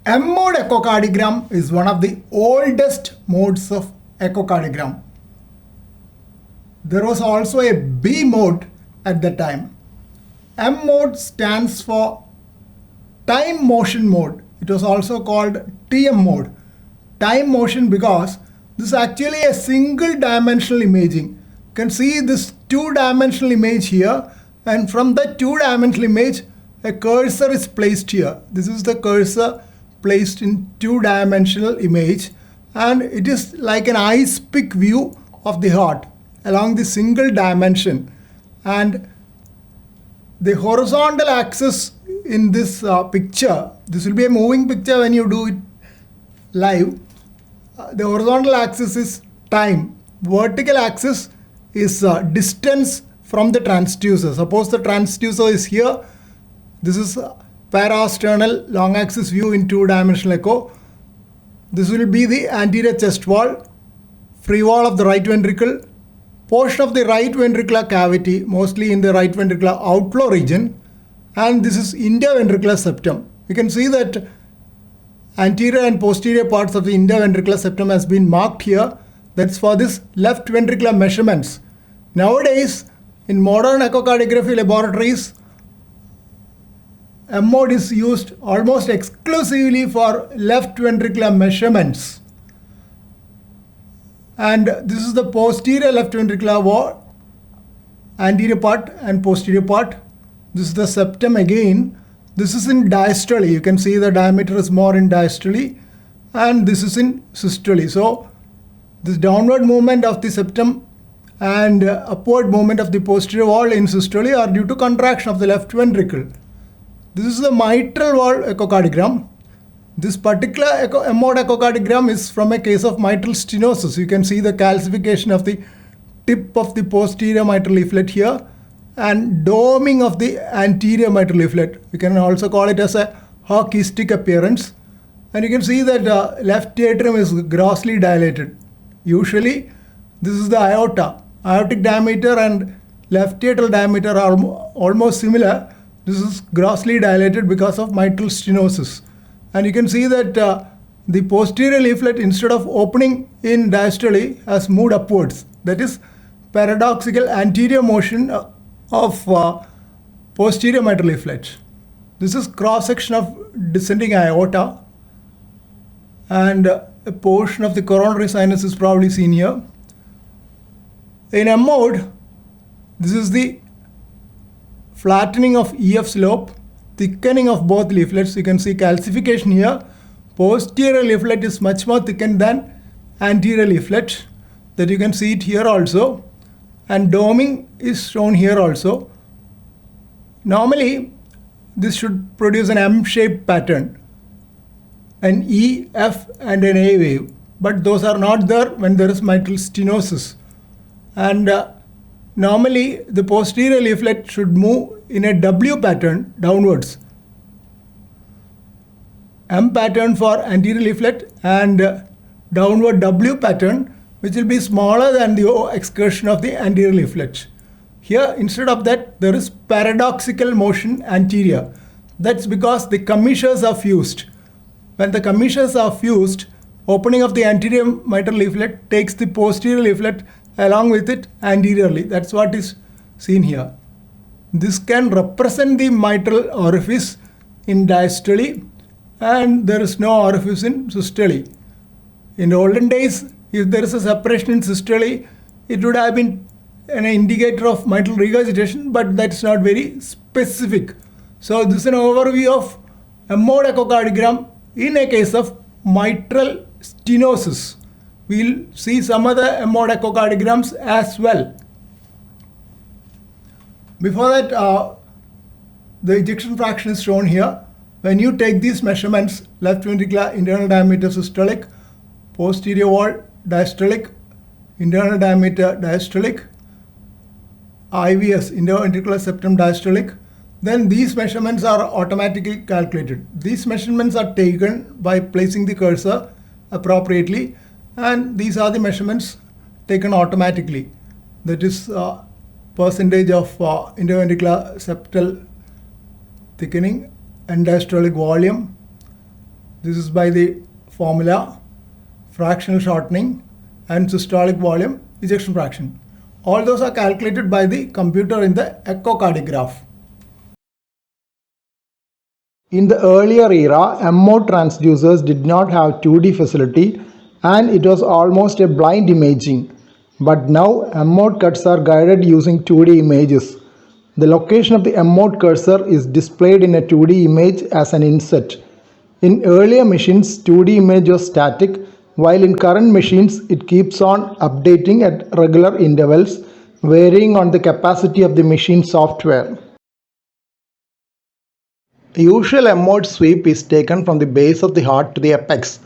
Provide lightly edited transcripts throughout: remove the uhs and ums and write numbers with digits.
M-mode echocardiogram is one of the oldest modes of echocardiogram. There was also a B mode at the time. M mode stands for time motion mode. It was also called TM mode. Time motion because this is actually a single dimensional imaging. You can see this two-dimensional image here, and from the two-dimensional image a cursor is placed here. This is the cursor placed in two-dimensional image, and it is like an ice pick view of the heart along the single dimension. And the horizontal axis in this picture, this will be a moving picture when you do it live. The horizontal axis is time. Vertical axis is distance from the transducer. Suppose the transducer is here. This is parasternal long axis view in two-dimensional echo. This will be the anterior chest wall, free wall of the right ventricle, portion of the right ventricular cavity, mostly in the right ventricular outflow region, and this is interventricular septum. You can see that anterior and posterior parts of the interventricular septum has been marked here. That's for this left ventricular measurements. Nowadays, in modern echocardiography laboratories, M mode is used almost exclusively for left ventricular measurements. And this is the posterior left ventricular wall, anterior part and posterior part. This is the septum again. This is in diastole. You can see the diameter is more in diastole, and this is in systole. So this downward movement of the septum and upward movement of the posterior wall in systole are due to contraction of the left ventricle. This is the mitral wall echocardiogram. This particular M-mode echocardiogram is from a case of mitral stenosis. You can see the calcification of the tip of the posterior mitral leaflet here and doming of the anterior mitral leaflet. We can also call it as a hockey stick appearance. And you can see that left atrium is grossly dilated. Usually, this is the aorta. Aortic diameter and left atrial diameter are almost similar. This is grossly dilated because of mitral stenosis. And you can see that the posterior leaflet, instead of opening in diastole, has moved upwards. That is paradoxical anterior motion of posterior mitral leaflet. This is cross-section of descending aorta, and a portion of the coronary sinus is probably seen here. In M mode, this is the flattening of EF slope, thickening of both leaflets. You can see calcification here. Posterior leaflet is much more thickened than anterior leaflet. That you can see it here also. And doming is shown here also. Normally, this should produce an M-shaped pattern, an E, F, and an A wave. But those are not there when there is mitral stenosis. And normally, the posterior leaflet should move in a W pattern downwards. M pattern for anterior leaflet and downward W pattern, which will be smaller than the excursion of the anterior leaflet. Here, instead of that, there is paradoxical motion anterior. That's because the commissures are fused. When the commissures are fused, opening of the anterior mitral leaflet takes the posterior leaflet along with it anteriorly. That's what is seen here. This can represent the mitral orifice in diastole, and there is no orifice in systole. In the olden days, if there is a separation in systole, it would have been an indicator of mitral regurgitation, but that's not very specific. So this is an overview of M-mode echocardiogram in a case of mitral stenosis. We'll see some other M-mode echocardiograms as well. Before that, the ejection fraction is shown here. When you take these measurements, left ventricular internal diameter systolic, posterior wall diastolic, internal diameter diastolic, IVS, interventricular septum diastolic, then these measurements are automatically calculated. These measurements are taken by placing the cursor appropriately, and these are the measurements taken automatically. That is percentage of interventricular septal thickening and diastolic volume, This is by the formula fractional shortening and systolic volume ejection fraction. All those are calculated by the computer in the echocardiograph. In the earlier era, M-mode transducers did not have 2D facility and it was almost a blind imaging. But now M-mode cuts are guided using 2D images. The location of the M-mode cursor is displayed in a 2D image as an inset. In earlier machines, 2D image was static, while in current machines, it keeps on updating at regular intervals, varying on the capacity of the machine software. The usual M-mode sweep is taken from the base of the heart to the apex,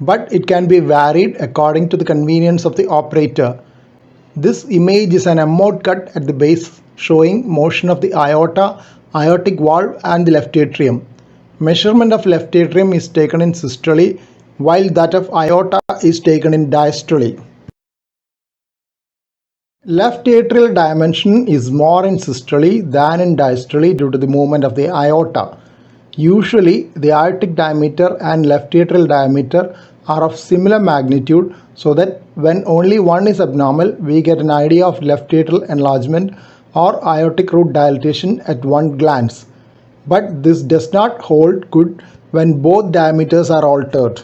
but it can be varied according to the convenience of the operator. This image is an M-mode cut at the base showing motion of the aorta, aortic valve and the left atrium. Measurement of left atrium is taken in systole, while that of aorta is taken in diastole. Left atrial dimension is more in systole than in diastole due to the movement of the aorta. Usually, the aortic diameter and left atrial diameter are of similar magnitude, so that when only one is abnormal, we get an idea of left atrial enlargement or aortic root dilatation at one glance. But this does not hold good when both diameters are altered.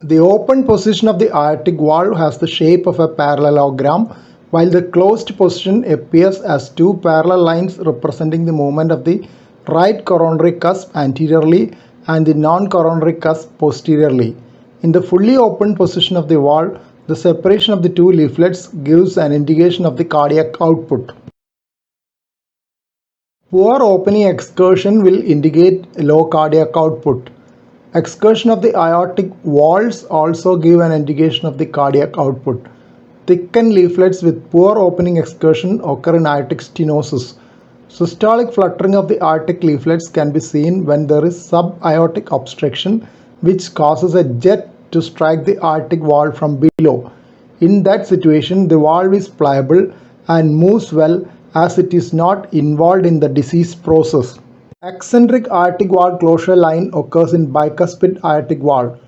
The open position of the aortic valve has the shape of a parallelogram, while the closed position appears as two parallel lines representing the movement of the right coronary cusp anteriorly and the non-coronary cusp posteriorly. In the fully open position of the valve, the separation of the two leaflets gives an indication of the cardiac output. Poor opening excursion will indicate low cardiac output. Excursion of the aortic valves also give an indication of the cardiac output. Thickened leaflets with poor opening excursion occur in aortic stenosis. Systolic fluttering of the aortic leaflets can be seen when there is subaortic obstruction, which causes a jet to strike the aortic valve from below. In that situation, the valve is pliable and moves well as it is not involved in the disease process. Eccentric aortic valve closure line occurs in bicuspid aortic valve.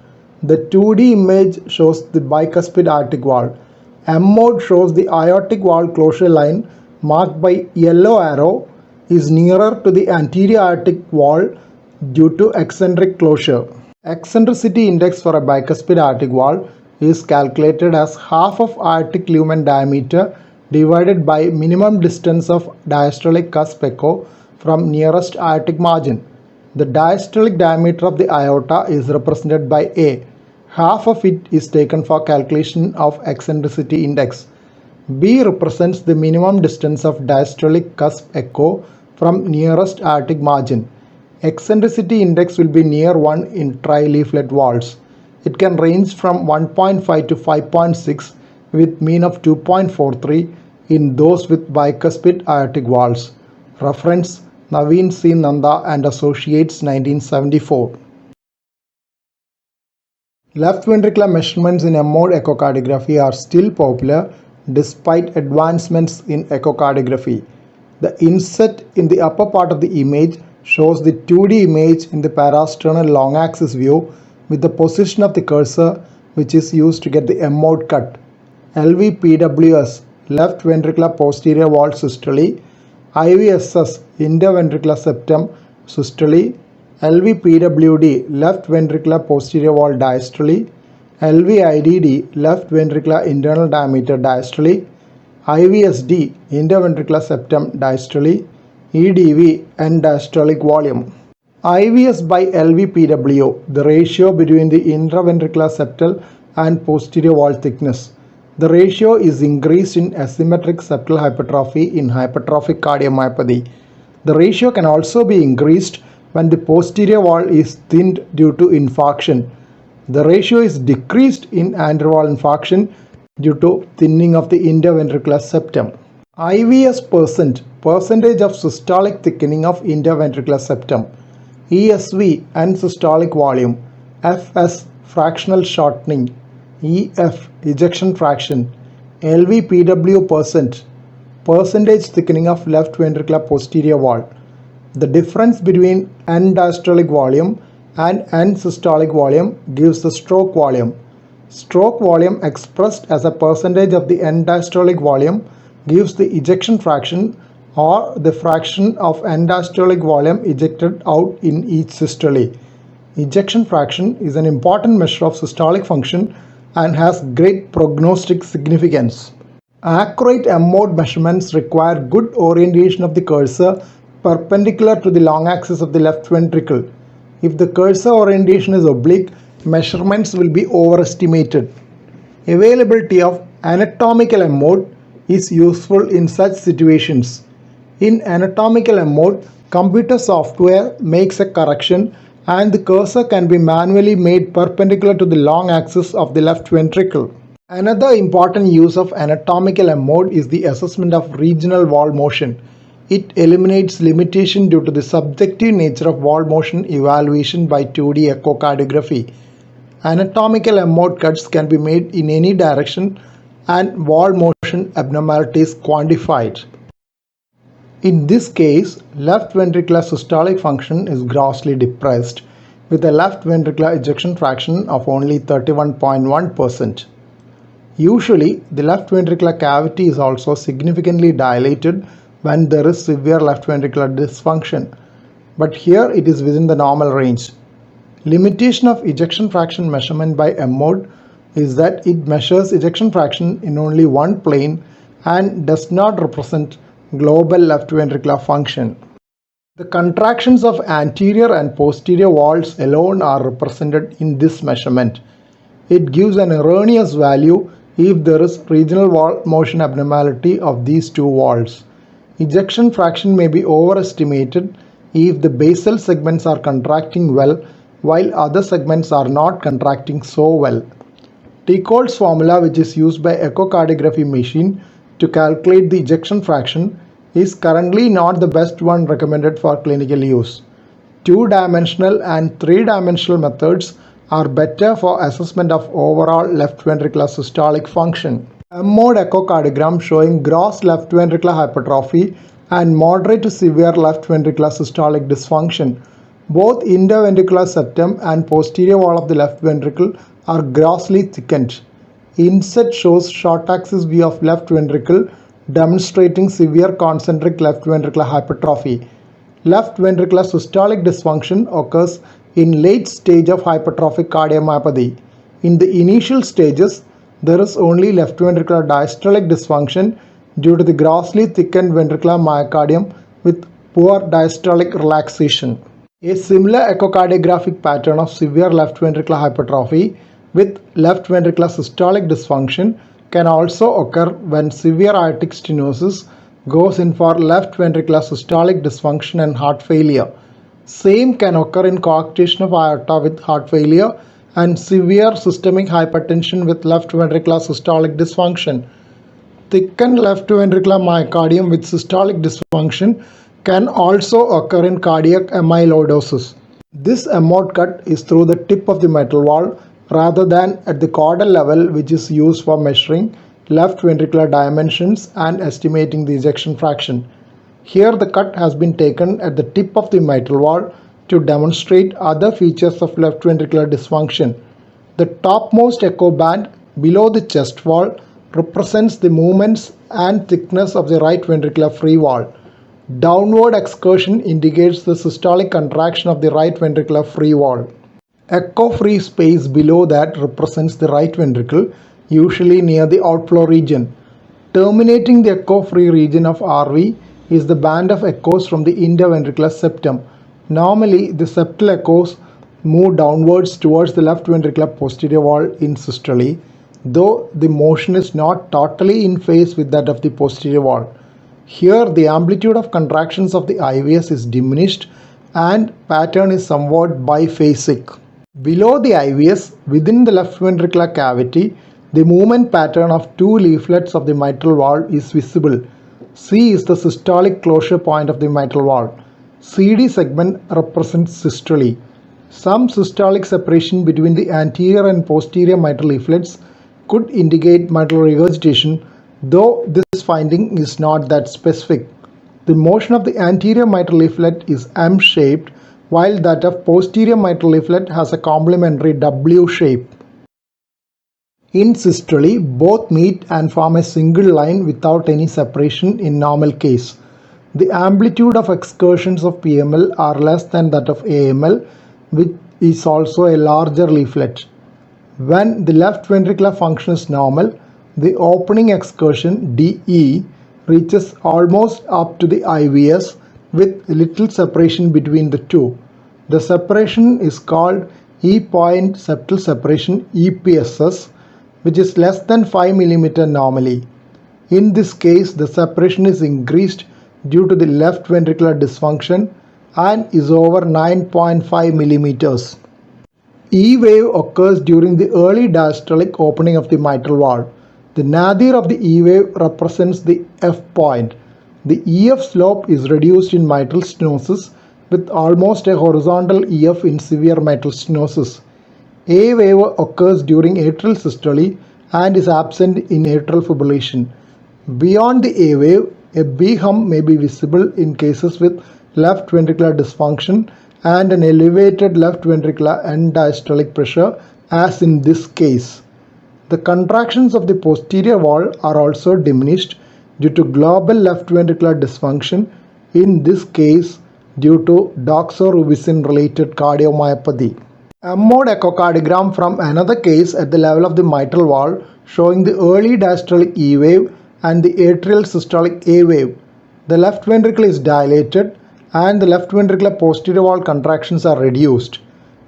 The 2D image shows the bicuspid aortic valve. M-mode shows the aortic valve closure line marked by yellow arrow is nearer to the anterior aortic valve due to eccentric closure. Eccentricity index for a bicuspid aortic valve is calculated as half of aortic lumen diameter divided by minimum distance of diastolic cusp echo from nearest aortic margin. The diastolic diameter of the aorta is represented by A. Half of it is taken for calculation of eccentricity index. B represents the minimum distance of diastolic cusp echo from nearest aortic margin. Eccentricity index will be near 1 in tri-leaflet valves. It can range from 1.5 to 5.6 with mean of 2.43 in those with bicuspid aortic valves. Reference Naveen C. Nanda and Associates 1974. Left ventricular measurements in M-mode echocardiography are still popular despite advancements in echocardiography. The inset in the upper part of the image shows the 2D image in the parasternal long axis view with the position of the cursor, which is used to get the M-mode cut. LVPWS, left ventricular posterior valve systole, IVSS, interventricular septum systole, LVPWD, left ventricular posterior valve diastole, LVIDD, left ventricular internal diameter diastole, IVSD, interventricular septum diastole, EDV, end diastolic volume. IVS by LVPW, the ratio between the intraventricular septal and posterior wall thickness. The ratio is increased in asymmetric septal hypertrophy in hypertrophic cardiomyopathy. The ratio can also be increased when the posterior wall is thinned due to infarction. The ratio is decreased in anterior wall infarction due to thinning of the interventricular septum. IVS percentage of systolic thickening of interventricular septum. ESV, and systolic volume. FS, fractional shortening. EF, ejection fraction. LVPW percentage thickening of left ventricular posterior wall. The difference between end diastolic volume and end systolic volume gives the stroke volume. Stroke volume expressed as a percentage of the end diastolic volume gives the ejection fraction or the fraction of end diastolic volume ejected out in each systole. Ejection fraction is an important measure of systolic function and has great prognostic significance. Accurate M-mode measurements require good orientation of the cursor perpendicular to the long axis of the left ventricle. If the cursor orientation is oblique, measurements will be overestimated. Availability of anatomical M-mode is useful in such situations. In anatomical M-mode, computer software makes a correction and the cursor can be manually made perpendicular to the long axis of the left ventricle. Another important use of anatomical M-mode is the assessment of regional wall motion. It eliminates limitation due to the subjective nature of wall motion evaluation by 2D echocardiography. Anatomical M-mode cuts can be made in any direction and wall motion abnormalities quantified. In this case, left ventricular systolic function is grossly depressed with a left ventricular ejection fraction of only 31.1%. Usually, the left ventricular cavity is also significantly dilated when there is severe left ventricular dysfunction, but here it is within the normal range. Limitation of ejection fraction measurement by M-mode is that it measures ejection fraction in only one plane and does not represent global left ventricular function. The contractions of anterior and posterior walls alone are represented in this measurement. It gives an erroneous value if there is regional wall motion abnormality of these two walls. Ejection fraction may be overestimated if the basal segments are contracting well while other segments are not contracting so well. Tichold's formula, which is used by echocardiography machine to calculate the ejection fraction, is currently not the best one recommended for clinical use. Two-dimensional and three-dimensional methods are better for assessment of overall left ventricular systolic function. M-mode echocardiogram showing gross left ventricular hypertrophy and moderate to severe left ventricular systolic dysfunction. Both interventricular septum and posterior wall of the left ventricle are grossly thickened. Inset shows short axis view of left ventricle demonstrating severe concentric left ventricular hypertrophy. Left ventricular systolic dysfunction occurs in late stage of hypertrophic cardiomyopathy. In the initial stages, there is only left ventricular diastolic dysfunction due to the grossly thickened ventricular myocardium with poor diastolic relaxation. A similar echocardiographic pattern of severe left ventricular hypertrophy with left ventricular systolic dysfunction can also occur when severe aortic stenosis goes in for left ventricular systolic dysfunction and heart failure. Same can occur in coarctation of aorta with heart failure and severe systemic hypertension with left ventricular systolic dysfunction. Thickened left ventricular myocardium with systolic dysfunction can also occur in cardiac amyloidosis. This M-mode cut is through the tip of the mitral valve rather than at the caudal level, which is used for measuring left ventricular dimensions and estimating the ejection fraction. Here the cut has been taken at the tip of the mitral valve to demonstrate other features of left ventricular dysfunction. The topmost echo band below the chest wall represents the movements and thickness of the right ventricular free wall. Downward excursion indicates the systolic contraction of the right ventricular free wall. Echo-free space below that represents the right ventricle, usually near the outflow region. Terminating the echo-free region of RV is the band of echoes from the interventricular septum. Normally, the septal echoes move downwards towards the left ventricular posterior wall in systole, though the motion is not totally in phase with that of the posterior wall. Here, the amplitude of contractions of the IVS is diminished and pattern is somewhat biphasic. Below the IVS, within the left ventricular cavity, the movement pattern of two leaflets of the mitral valve is visible. C is the systolic closure point of the mitral valve. CD segment represents systole. Some systolic separation between the anterior and posterior mitral leaflets could indicate mitral regurgitation, though this finding is not that specific. The motion of the anterior mitral leaflet is M-shaped while that of posterior mitral leaflet has a complementary W shape. In systole, both meet and form a single line without any separation in normal case. The amplitude of excursions of PML are less than that of AML, which is also a larger leaflet. When the left ventricular function is normal, the opening excursion DE reaches almost up to the IVS with little separation between the two. The separation is called E-point septal separation EPSS, which is less than 5 mm normally. In this case, the separation is increased due to the left ventricular dysfunction and is over 9.5 mm. E wave occurs during the early diastolic opening of the mitral valve. The nadir of the E wave represents the F point. The EF slope is reduced in mitral stenosis with almost a horizontal EF in severe mitral stenosis. A wave occurs during atrial systole and is absent in atrial fibrillation. Beyond the A wave, a B hump may be visible in cases with left ventricular dysfunction and an elevated left ventricular end diastolic pressure, as in this case. The contractions of the posterior wall are also diminished due to global left ventricular dysfunction, in this case due to doxorubicin related cardiomyopathy. A mode echocardiogram from another case at the level of the mitral valve showing the early diastolic E wave and the atrial systolic A wave. The left ventricle is dilated and the left ventricular posterior wall contractions are reduced.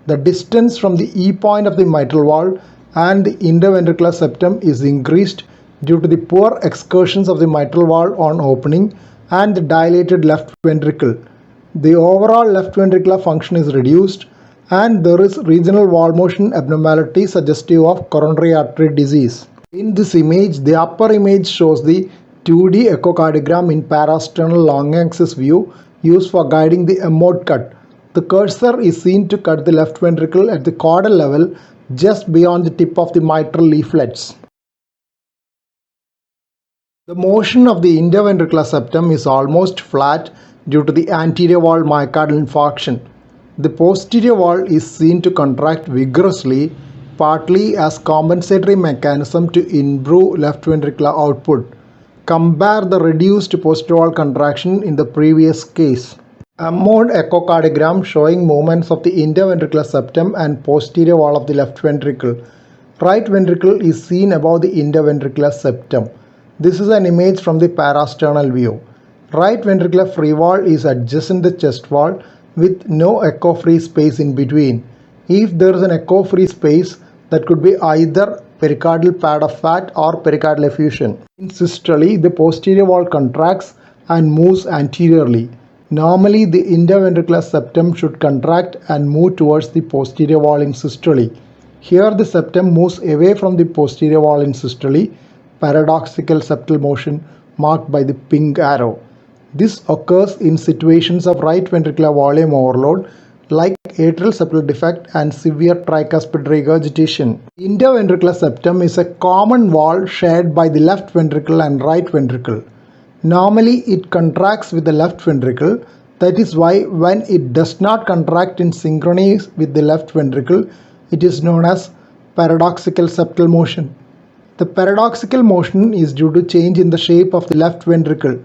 The distance from the E point of the mitral valve and the interventricular septum is increased due to the poor excursions of the mitral valve on opening and the dilated left ventricle. The overall left ventricular function is reduced and there is regional wall motion abnormality suggestive of coronary artery disease. In this image, the upper image shows the 2D echocardiogram in parasternal long axis view used for guiding the mode cut. The cursor is seen to cut the left ventricle at the caudal level just beyond the tip of the mitral leaflets. The motion of the interventricular septum is almost flat due to the anterior wall myocardial infarction. The posterior wall is seen to contract vigorously, partly as compensatory mechanism to improve left ventricular output. Compare the reduced posterior wall contraction in the previous case. A mode echocardiogram showing movements of the interventricular septum and posterior wall of the left ventricle. Right ventricle is seen above the interventricular septum. This is an image from the parasternal view. Right ventricular free wall is adjacent to the chest wall with no echo-free space in between. If there is an echo-free space, that could be either pericardial pad of fat or pericardial effusion. In systole, the posterior wall contracts and moves anteriorly. Normally, the interventricular septum should contract and move towards the posterior wall in systole. Here, the septum moves away from the posterior wall in systole, paradoxical septal motion marked by the pink arrow. This occurs in situations of right ventricular volume overload like atrial septal defect and severe tricuspid regurgitation. The interventricular septum is a common wall shared by the left ventricle and right ventricle. Normally it contracts with the left ventricle. That is why when it does not contract in synchrony with the left ventricle, it is known as paradoxical septal motion. The paradoxical motion is due to change in the shape of the left ventricle.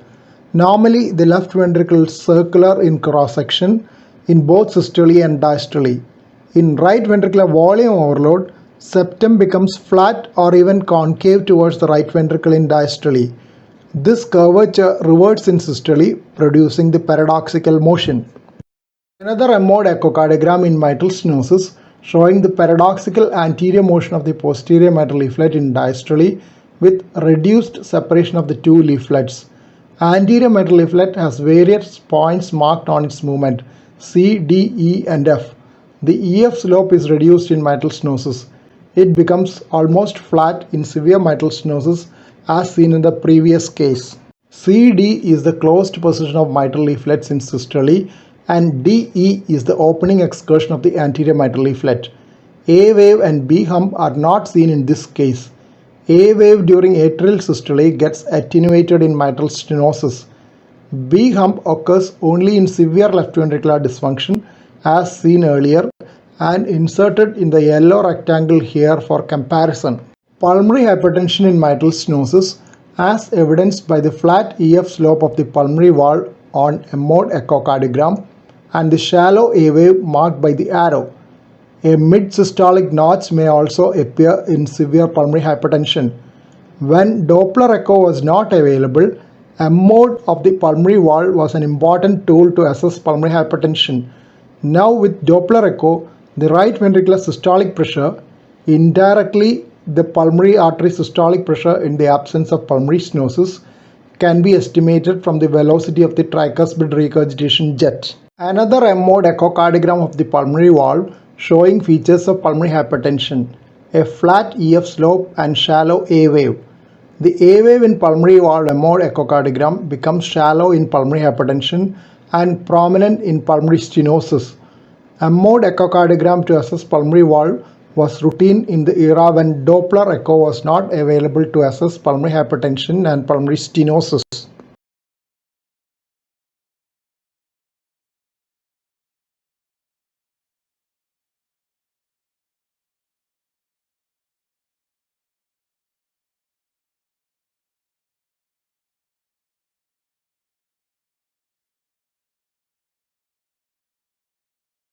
Normally the left ventricle is circular in cross section in both systole and diastole. In right ventricular volume overload, septum becomes flat or even concave towards the right ventricle in diastole. This curvature reverts in systole, producing the paradoxical motion. Another mode echocardiogram in mitral stenosis showing the paradoxical anterior motion of the posterior mitral leaflet in diastole with reduced separation of the two leaflets. Anterior mitral leaflet has various points marked on its movement, C, D, E and F. The EF slope is reduced in mitral stenosis. It becomes almost flat in severe mitral stenosis as seen in the previous case. CD is the closed position of mitral leaflets in systole and DE is the opening excursion of the anterior mitral leaflet. A wave and B hump are not seen in this case. A wave during atrial systole gets attenuated in mitral stenosis. B hump occurs only in severe left ventricular dysfunction as seen earlier and inserted in the yellow rectangle here for comparison. Pulmonary hypertension in mitral stenosis as evidenced by the flat EF slope of the pulmonary wall on a mode echocardiogram and the shallow A wave marked by the arrow. A mid-systolic notch may also appear in severe pulmonary hypertension. When Doppler echo was not available, a mode of the pulmonary wall was an important tool to assess pulmonary hypertension. Now with Doppler echo, the right ventricular systolic pressure, indirectly the pulmonary artery systolic pressure in the absence of pulmonary stenosis, can be estimated from the velocity of the tricuspid regurgitation jet. Another M-mode echocardiogram of the pulmonary valve showing features of pulmonary hypertension, a flat EF slope and shallow A wave. The A wave in pulmonary valve M-mode echocardiogram becomes shallow in pulmonary hypertension and prominent in pulmonary stenosis. M-mode echocardiogram to assess pulmonary valve was routine in the era when Doppler echo was not available to assess pulmonary hypertension and pulmonary stenosis.